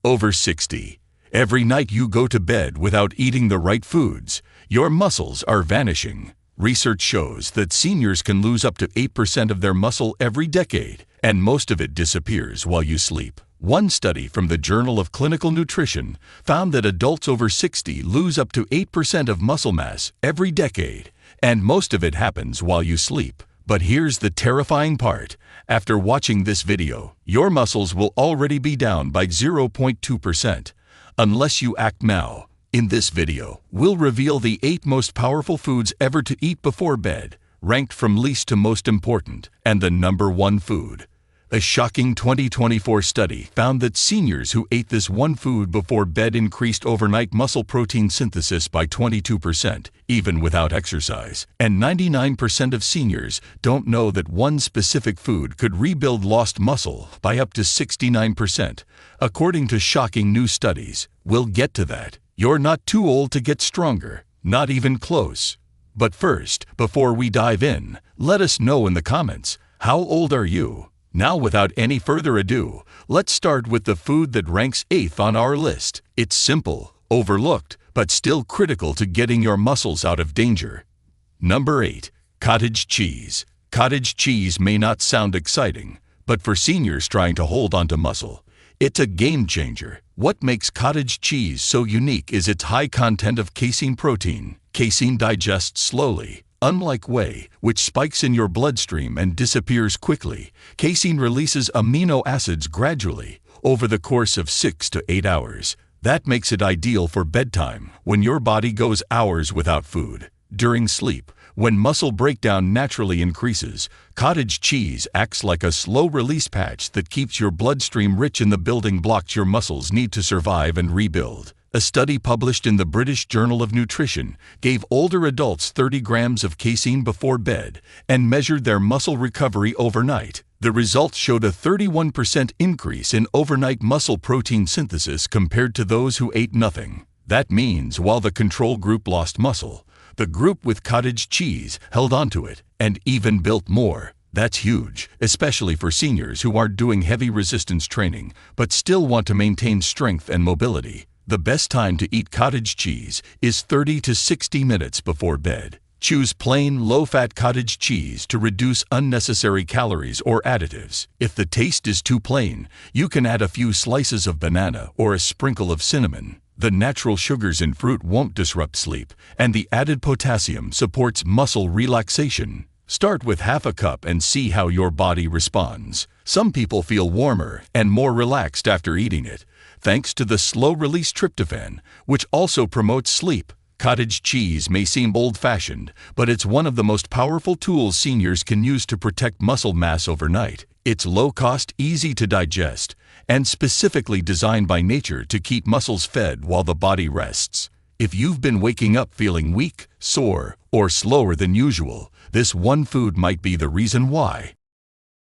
Over 60. Every night you go to bed without eating the right foods, your muscles are vanishing. Research shows that seniors can lose up to 8% of their muscle every decade, and most of it disappears while you sleep. One study from the Journal of Clinical Nutrition found that adults over 60 lose up to 8% of muscle mass every decade, and most of it happens while you sleep. But here's the terrifying part. After watching this video, your muscles will already be down by 0.2%. Unless you act now. In this video, we'll reveal the 8 most powerful foods ever to eat before bed, ranked from least to most important, and the number 1 food. A shocking 2024 study found that seniors who ate this one food before bed increased overnight muscle protein synthesis by 22%, even without exercise. And 99% of seniors don't know that one specific food could rebuild lost muscle by up to 69%, according to shocking new studies. We'll get to that. You're not too old to get stronger, not even close. But first, before we dive in, let us know in the comments, how old are you? Now, without any further ado, let's start with the food that ranks 8th on our list. It's simple, overlooked, but still critical to getting your muscles out of danger. Number 8. Cottage cheese. Cottage cheese may not sound exciting, but for seniors trying to hold onto muscle, it's a game changer. What makes cottage cheese so unique is its high content of casein protein. Casein digests slowly. Unlike whey, which spikes in your bloodstream and disappears quickly, casein releases amino acids gradually, over the course of 6 to 8 hours. That makes it ideal for bedtime, when your body goes hours without food. During sleep, when muscle breakdown naturally increases, cottage cheese acts like a slow-release patch that keeps your bloodstream rich in the building blocks your muscles need to survive and rebuild. A study published in the British Journal of Nutrition gave older adults 30 grams of casein before bed and measured their muscle recovery overnight. The results showed a 31% increase in overnight muscle protein synthesis compared to those who ate nothing. That means while the control group lost muscle, the group with cottage cheese held onto it and even built more. That's huge, especially for seniors who aren't doing heavy resistance training but still want to maintain strength and mobility. The best time to eat cottage cheese is 30 to 60 minutes before bed. Choose plain, low-fat cottage cheese to reduce unnecessary calories or additives. If the taste is too plain, you can add a few slices of banana or a sprinkle of cinnamon. The natural sugars in fruit won't disrupt sleep, and the added potassium supports muscle relaxation. Start with half a cup and see how your body responds. Some people feel warmer and more relaxed after eating it, thanks to the slow-release tryptophan, which also promotes sleep. Cottage cheese may seem old-fashioned, but it's one of the most powerful tools seniors can use to protect muscle mass overnight. It's low-cost, easy to digest, and specifically designed by nature to keep muscles fed while the body rests. If you've been waking up feeling weak, sore, or slower than usual, this one food might be the reason why.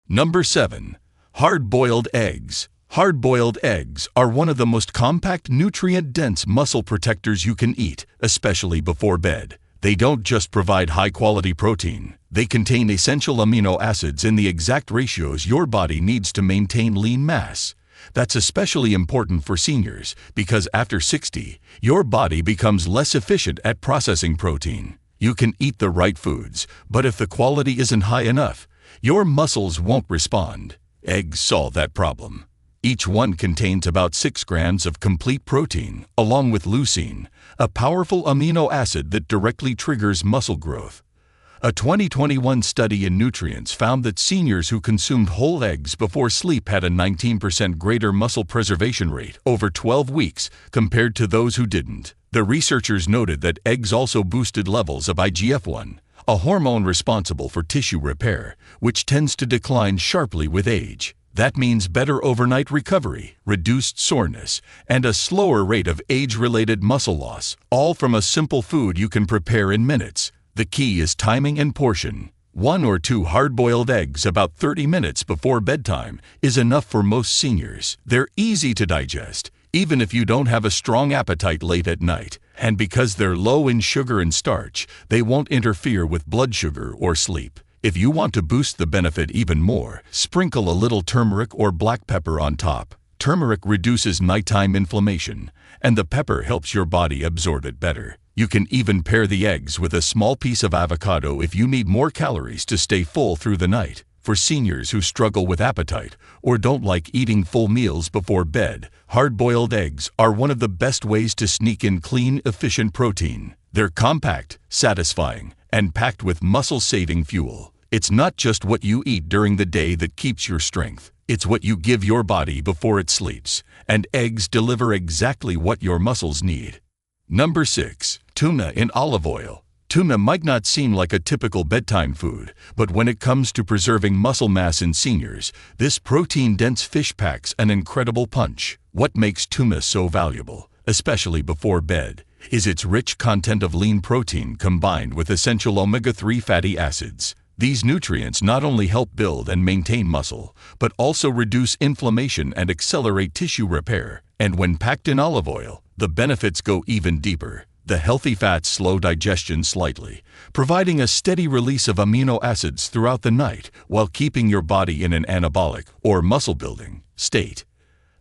Number 7. Hard-boiled eggs. Hard-boiled eggs are one of the most compact, nutrient-dense muscle protectors you can eat, especially before bed. They don't just provide high-quality protein. They contain essential amino acids in the exact ratios your body needs to maintain lean mass. That's especially important for seniors because after 60, your body becomes less efficient at processing protein. You can eat the right foods, but if the quality isn't high enough, your muscles won't respond. Eggs solve that problem. Each one contains about 6 grams of complete protein, along with leucine, a powerful amino acid that directly triggers muscle growth. A 2021 study in Nutrients found that seniors who consumed whole eggs before sleep had a 19% greater muscle preservation rate over 12 weeks compared to those who didn't. The researchers noted that eggs also boosted levels of IGF-1, a hormone responsible for tissue repair, which tends to decline sharply with age. That means better overnight recovery, reduced soreness, and a slower rate of age-related muscle loss, all from a simple food you can prepare in minutes. The key is timing and portion. 1 or 2 hard-boiled eggs about 30 minutes before bedtime is enough for most seniors. They're easy to digest, even if you don't have a strong appetite late at night. And because they're low in sugar and starch, they won't interfere with blood sugar or sleep. If you want to boost the benefit even more, sprinkle a little turmeric or black pepper on top. Turmeric reduces nighttime inflammation, and the pepper helps your body absorb it better. You can even pair the eggs with a small piece of avocado if you need more calories to stay full through the night. For seniors who struggle with appetite or don't like eating full meals before bed, hard-boiled eggs are one of the best ways to sneak in clean, efficient protein. They're compact, satisfying, and packed with muscle-saving fuel. It's not just what you eat during the day that keeps your strength. It's what you give your body before it sleeps, and eggs deliver exactly what your muscles need. Number 6. Tuna in olive oil. Tuna might not seem like a typical bedtime food, but when it comes to preserving muscle mass in seniors, this protein-dense fish packs an incredible punch. What makes tuna so valuable, especially before bed, is its rich content of lean protein combined with essential omega-3 fatty acids. These nutrients not only help build and maintain muscle, but also reduce inflammation and accelerate tissue repair. And when packed in olive oil, the benefits go even deeper. The healthy fats slow digestion slightly, providing a steady release of amino acids throughout the night while keeping your body in an anabolic or muscle-building state.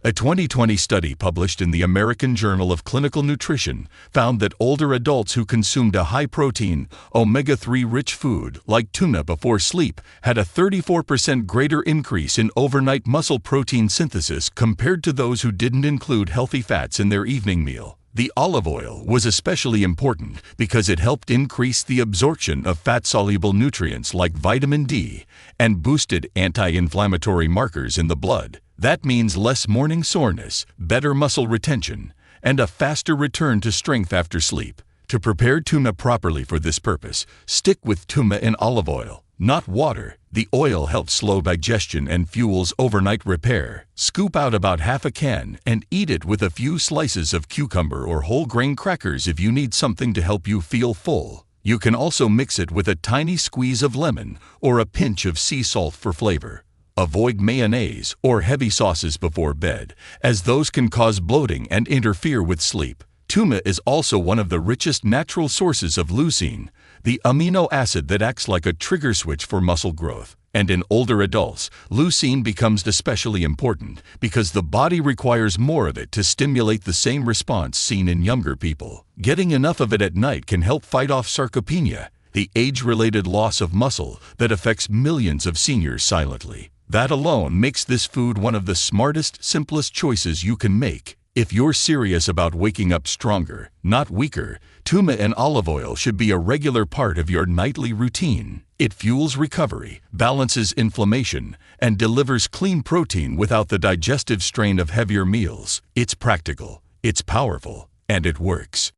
A 2020 study published in the American Journal of Clinical Nutrition found that older adults who consumed a high-protein, omega-3 rich food like tuna before sleep had a 34% greater increase in overnight muscle protein synthesis compared to those who didn't include healthy fats in their evening meal. The olive oil was especially important because it helped increase the absorption of fat-soluble nutrients like vitamin D and boosted anti-inflammatory markers in the blood. That means less morning soreness, better muscle retention, and a faster return to strength after sleep. To prepare tuna properly for this purpose, stick with tuna in olive oil, not water. The oil helps slow digestion and fuels overnight repair. Scoop out about half a can and eat it with a few slices of cucumber or whole grain crackers if you need something to help you feel full. You can also mix it with a tiny squeeze of lemon or a pinch of sea salt for flavor. Avoid mayonnaise or heavy sauces before bed, as those can cause bloating and interfere with sleep. Tuna is also one of the richest natural sources of leucine, the amino acid that acts like a trigger switch for muscle growth. And in older adults, leucine becomes especially important because the body requires more of it to stimulate the same response seen in younger people. Getting enough of it at night can help fight off sarcopenia, the age-related loss of muscle that affects millions of seniors silently. That alone makes this food one of the smartest, simplest choices you can make. If you're serious about waking up stronger, not weaker, tuna and olive oil should be a regular part of your nightly routine. It fuels recovery, balances inflammation, and delivers clean protein without the digestive strain of heavier meals. It's practical, it's powerful, and it works.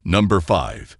Number 5.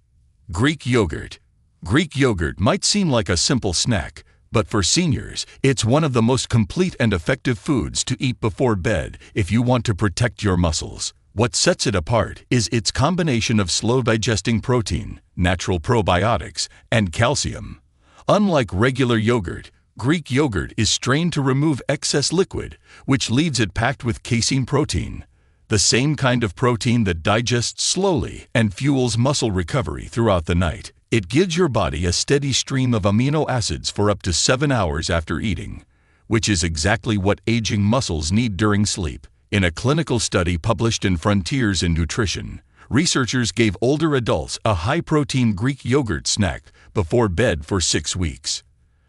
Greek yogurt. Greek yogurt might seem like a simple snack, but for seniors, it's one of the most complete and effective foods to eat before bed if you want to protect your muscles. What sets it apart is its combination of slow-digesting protein, natural probiotics, and calcium. Unlike regular yogurt, Greek yogurt is strained to remove excess liquid, which leaves it packed with casein protein, the same kind of protein that digests slowly and fuels muscle recovery throughout the night. It gives your body a steady stream of amino acids for up to 7 hours after eating, which is exactly what aging muscles need during sleep. In a clinical study published in Frontiers in Nutrition, researchers gave older adults a high-protein Greek yogurt snack before bed for 6 weeks.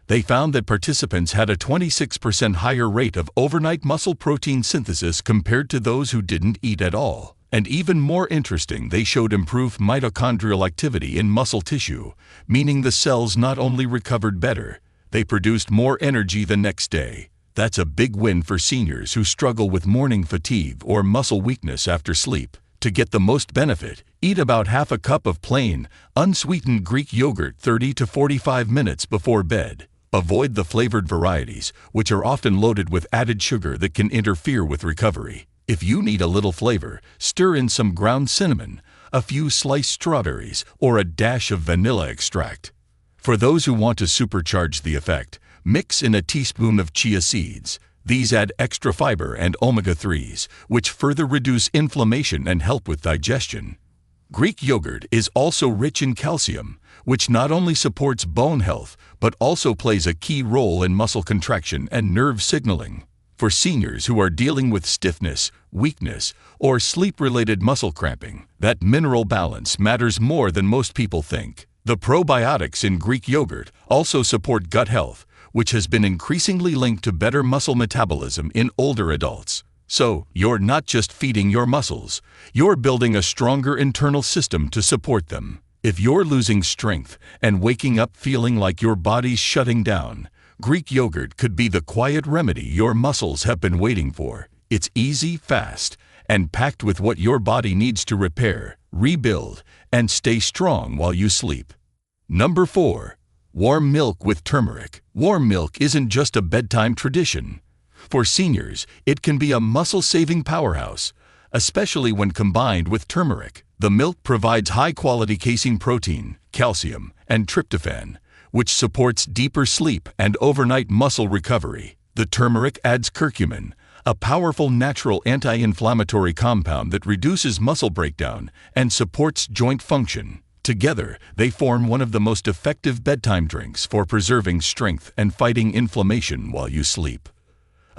They found that participants had a 26% higher rate of overnight muscle protein synthesis compared to those who didn't eat at all. And even more interesting, they showed improved mitochondrial activity in muscle tissue, meaning the cells not only recovered better, they produced more energy the next day. That's a big win for seniors who struggle with morning fatigue or muscle weakness after sleep. To get the most benefit, eat about half a cup of plain, unsweetened Greek yogurt 30 to 45 minutes before bed. Avoid the flavored varieties, which are often loaded with added sugar that can interfere with recovery. If you need a little flavor, stir in some ground cinnamon, a few sliced strawberries, or a dash of vanilla extract. For those who want to supercharge the effect, mix in a teaspoon of chia seeds. These add extra fiber and omega-3s, which further reduce inflammation and help with digestion. Greek yogurt is also rich in calcium, which not only supports bone health, but also plays a key role in muscle contraction and nerve signaling. For seniors who are dealing with stiffness, weakness, or sleep-related muscle cramping, that mineral balance matters more than most people think. The probiotics in Greek yogurt also support gut health, which has been increasingly linked to better muscle metabolism in older adults. So, you're not just feeding your muscles, you're building a stronger internal system to support them. If you're losing strength and waking up feeling like your body's shutting down, Greek yogurt could be the quiet remedy your muscles have been waiting for. It's easy, fast, and packed with what your body needs to repair, rebuild, and stay strong while you sleep. Number 4. Warm milk with turmeric. Warm milk isn't just a bedtime tradition. For seniors, it can be a muscle-saving powerhouse, especially when combined with turmeric. The milk provides high-quality casein protein, calcium, and tryptophan, which supports deeper sleep and overnight muscle recovery. The turmeric adds curcumin, a powerful natural anti-inflammatory compound that reduces muscle breakdown and supports joint function. Together, they form one of the most effective bedtime drinks for preserving strength and fighting inflammation while you sleep.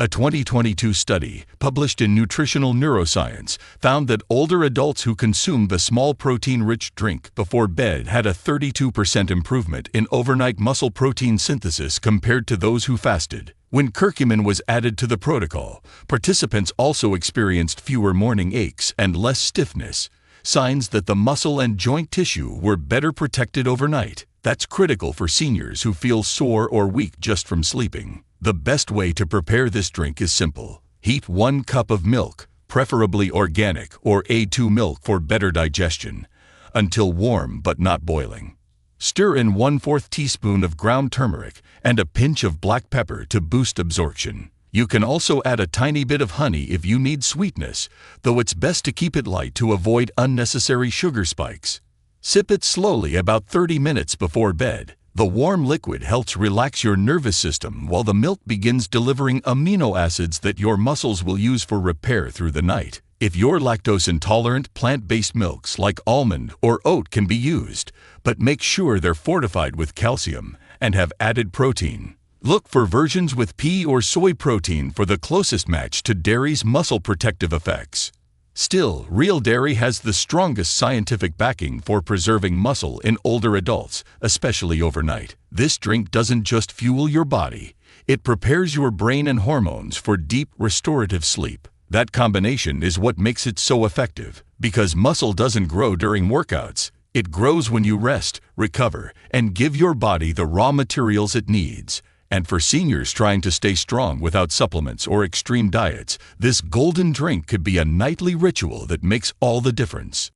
A 2022 study, published in Nutritional Neuroscience, found that older adults who consumed the small protein-rich drink before bed had a 32% improvement in overnight muscle protein synthesis compared to those who fasted. When curcumin was added to the protocol, participants also experienced fewer morning aches and less stiffness, signs that the muscle and joint tissue were better protected overnight. That's critical for seniors who feel sore or weak just from sleeping. The best way to prepare this drink is simple. Heat 1 cup of milk, preferably organic or A2 milk for better digestion, until warm but not boiling. Stir in 1/4 teaspoon of ground turmeric and a pinch of black pepper to boost absorption. You can also add a tiny bit of honey if you need sweetness, though it's best to keep it light to avoid unnecessary sugar spikes. Sip it slowly about 30 minutes before bed. The warm liquid helps relax your nervous system while the milk begins delivering amino acids that your muscles will use for repair through the night. If you're lactose intolerant, plant-based milks like almond or oat can be used, but make sure they're fortified with calcium and have added protein. Look for versions with pea or soy protein for the closest match to dairy's muscle protective effects. Still, real dairy has the strongest scientific backing for preserving muscle in older adults, especially overnight. This drink doesn't just fuel your body, it prepares your brain and hormones for deep, restorative sleep. That combination is what makes it so effective, because muscle doesn't grow during workouts. It grows when you rest, recover, and give your body the raw materials it needs. And for seniors trying to stay strong without supplements or extreme diets, this golden drink could be a nightly ritual that makes all the difference.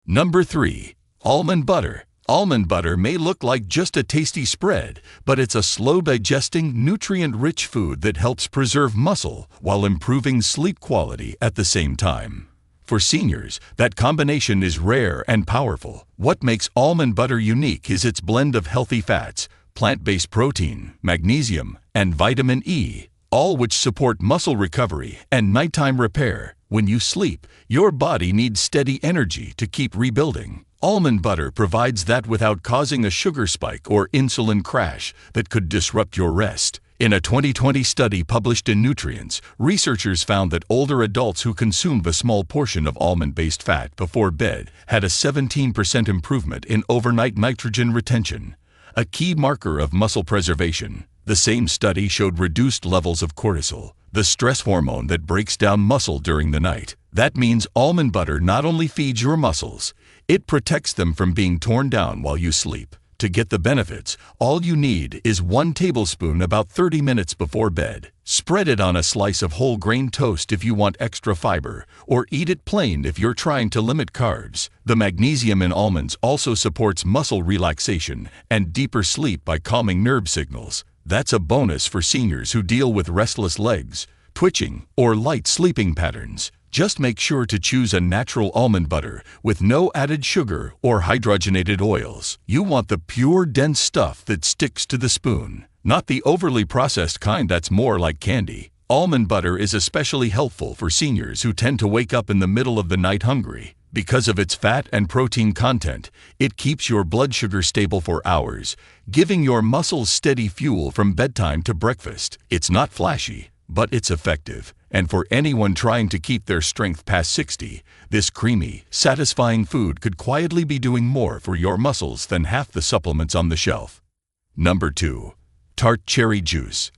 Number 3. Almond butter. Almond butter may look like just a tasty spread, but it's a slow-digesting, nutrient-rich food that helps preserve muscle while improving sleep quality at the same time. For seniors, that combination is rare and powerful. What makes almond butter unique is its blend of healthy fats, plant-based protein, magnesium, and vitamin E, all which support muscle recovery and nighttime repair. When you sleep, your body needs steady energy to keep rebuilding. Almond butter provides that without causing a sugar spike or insulin crash that could disrupt your rest. In a 2020 study published in Nutrients, researchers found that older adults who consumed a small portion of almond-based fat before bed had a 17% improvement in overnight nitrogen retention, a key marker of muscle preservation. The same study showed reduced levels of cortisol, the stress hormone that breaks down muscle during the night. That means almond butter not only feeds your muscles, it protects them from being torn down while you sleep. To get the benefits, all you need is 1 tablespoon about 30 minutes before bed. Spread it on a slice of whole grain toast if you want extra fiber, or eat it plain if you're trying to limit carbs. The magnesium in almonds also supports muscle relaxation and deeper sleep by calming nerve signals. That's a bonus for seniors who deal with restless legs, twitching, or light sleeping patterns. Just make sure to choose a natural almond butter with no added sugar or hydrogenated oils. You want the pure, dense stuff that sticks to the spoon, not the overly processed kind that's more like candy. Almond butter is especially helpful for seniors who tend to wake up in the middle of the night hungry. Because of its fat and protein content, it keeps your blood sugar stable for hours, giving your muscles steady fuel from bedtime to breakfast. It's not flashy, but it's effective. And for anyone trying to keep their strength past 60, this creamy, satisfying food could quietly be doing more for your muscles than half the supplements on the shelf. Number 2. Tart cherry juice.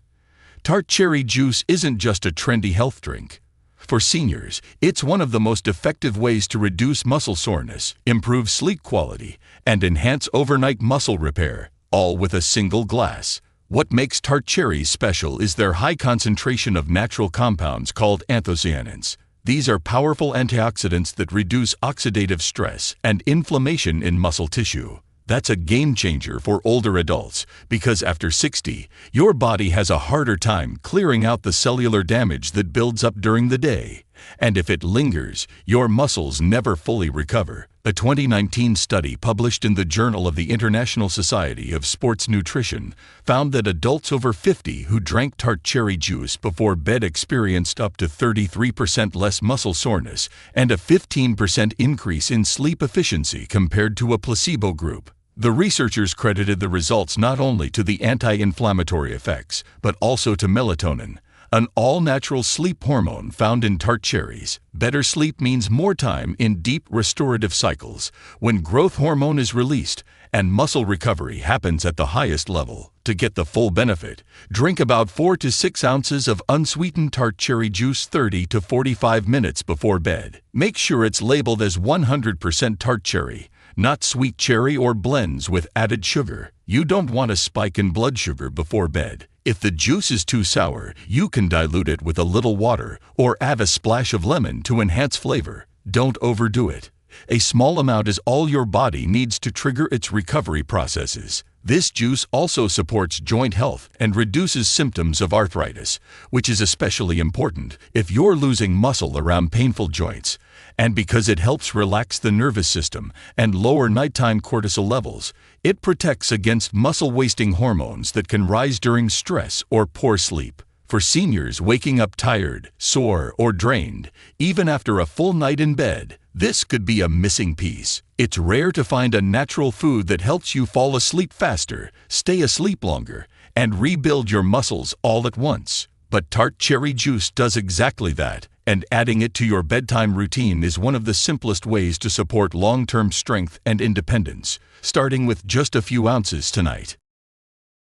Tart cherry juice isn't just a trendy health drink. For seniors, it's one of the most effective ways to reduce muscle soreness, improve sleep quality, and enhance overnight muscle repair, all with a single glass. What makes tart cherries special is their high concentration of natural compounds called anthocyanins. These are powerful antioxidants that reduce oxidative stress and inflammation in muscle tissue. That's a game changer for older adults because after 60, your body has a harder time clearing out the cellular damage that builds up during the day. And if it lingers, your muscles never fully recover. A 2019 study published in the Journal of the International Society of Sports Nutrition found that adults over 50 who drank tart cherry juice before bed experienced up to 33% less muscle soreness and a 15% increase in sleep efficiency compared to a placebo group. The researchers credited the results not only to the anti-inflammatory effects, but also to melatonin, an all-natural sleep hormone found in tart cherries. Better sleep means more time in deep restorative cycles, when growth hormone is released and muscle recovery happens at the highest level. To get the full benefit, drink about 4 to 6 ounces of unsweetened tart cherry juice 30 to 45 minutes before bed. Make sure it's labeled as 100% tart cherry, not sweet cherry or blends with added sugar. You don't want a spike in blood sugar before bed. If the juice is too sour, you can dilute it with a little water or add a splash of lemon to enhance flavor. Don't overdo it. A small amount is all your body needs to trigger its recovery processes. This juice also supports joint health and reduces symptoms of arthritis, which is especially important if you're losing muscle around painful joints. And because it helps relax the nervous system and lower nighttime cortisol levels, it protects against muscle-wasting hormones that can rise during stress or poor sleep. For seniors waking up tired, sore, or drained, even after a full night in bed, this could be a missing piece. It's rare to find a natural food that helps you fall asleep faster, stay asleep longer, and rebuild your muscles all at once. But tart cherry juice does exactly that, and adding it to your bedtime routine is one of the simplest ways to support long-term strength and independence, starting with just a few ounces tonight.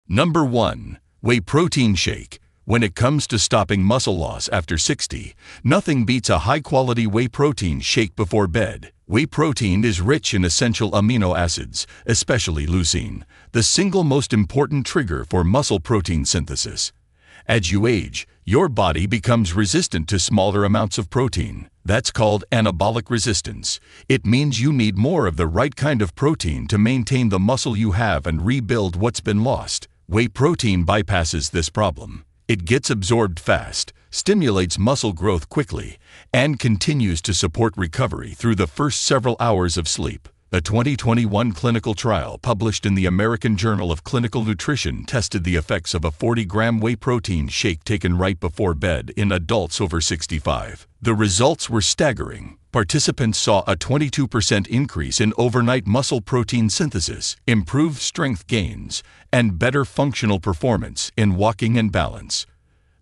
Number 1. Whey protein shake. When it comes to stopping muscle loss after 60, nothing beats a high-quality whey protein shake before bed. Whey protein is rich in essential amino acids, especially leucine, the single most important trigger for muscle protein synthesis. As you age, your body becomes resistant to smaller amounts of protein. That's called anabolic resistance. It means you need more of the right kind of protein to maintain the muscle you have and rebuild what's been lost. Whey protein bypasses this problem. It gets absorbed fast, stimulates muscle growth quickly, and continues to support recovery through the first several hours of sleep. A 2021 clinical trial published in the American Journal of Clinical Nutrition tested the effects of a 40-gram whey protein shake taken right before bed in adults over 65. The results were staggering. Participants saw a 22% increase in overnight muscle protein synthesis, improved strength gains, and better functional performance in walking and balance.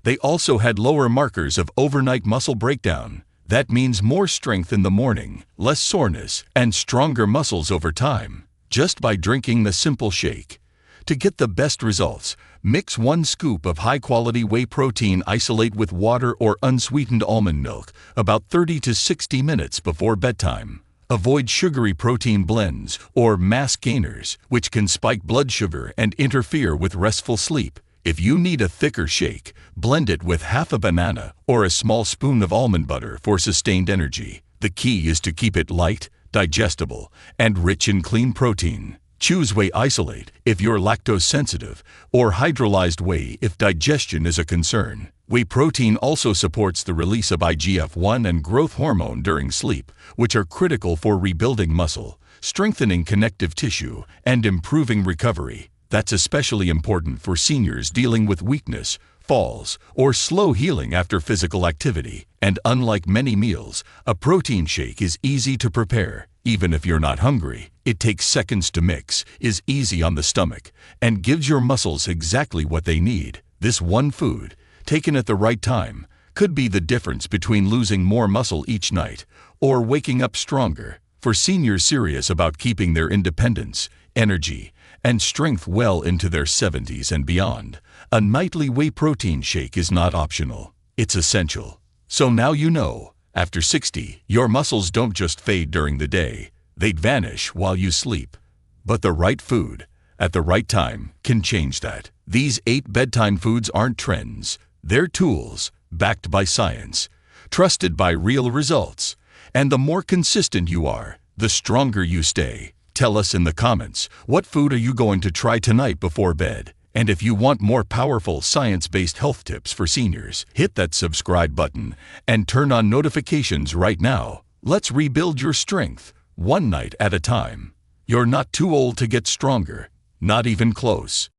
They also had lower markers of overnight muscle breakdown. That means more strength in the morning, less soreness, and stronger muscles over time, just by drinking the simple shake. To get the best results, mix 1 scoop of high-quality whey protein isolate with water or unsweetened almond milk about 30 to 60 minutes before bedtime. Avoid sugary protein blends or mass gainers, which can spike blood sugar and interfere with restful sleep. If you need a thicker shake, blend it with half a banana or a small spoon of almond butter for sustained energy. The key is to keep it light, digestible, and rich in clean protein. Choose whey isolate if you're lactose sensitive, or hydrolyzed whey if digestion is a concern. Whey protein also supports the release of IGF-1 and growth hormone during sleep, which are critical for rebuilding muscle, strengthening connective tissue, and improving recovery. That's especially important for seniors dealing with weakness, falls, or slow healing after physical activity. And unlike many meals, a protein shake is easy to prepare. Even if you're not hungry, it takes seconds to mix, is easy on the stomach, and gives your muscles exactly what they need. This one food taken at the right time, could be the difference between losing more muscle each night or waking up stronger. For seniors serious about keeping their independence, energy, and strength well into their 70s and beyond, a nightly whey protein shake is not optional. It's essential. So now you know, after 60, your muscles don't just fade during the day, they'd vanish while you sleep. But the right food, at the right time, can change that. These 8 bedtime foods aren't trends. They're tools, backed by science, trusted by real results. And the more consistent you are, the stronger you stay. Tell us in the comments, what food are you going to try tonight before bed? And if you want more powerful science-based health tips for seniors, hit that subscribe button and turn on notifications right now. Let's rebuild your strength, one night at a time. You're not too old to get stronger, not even close.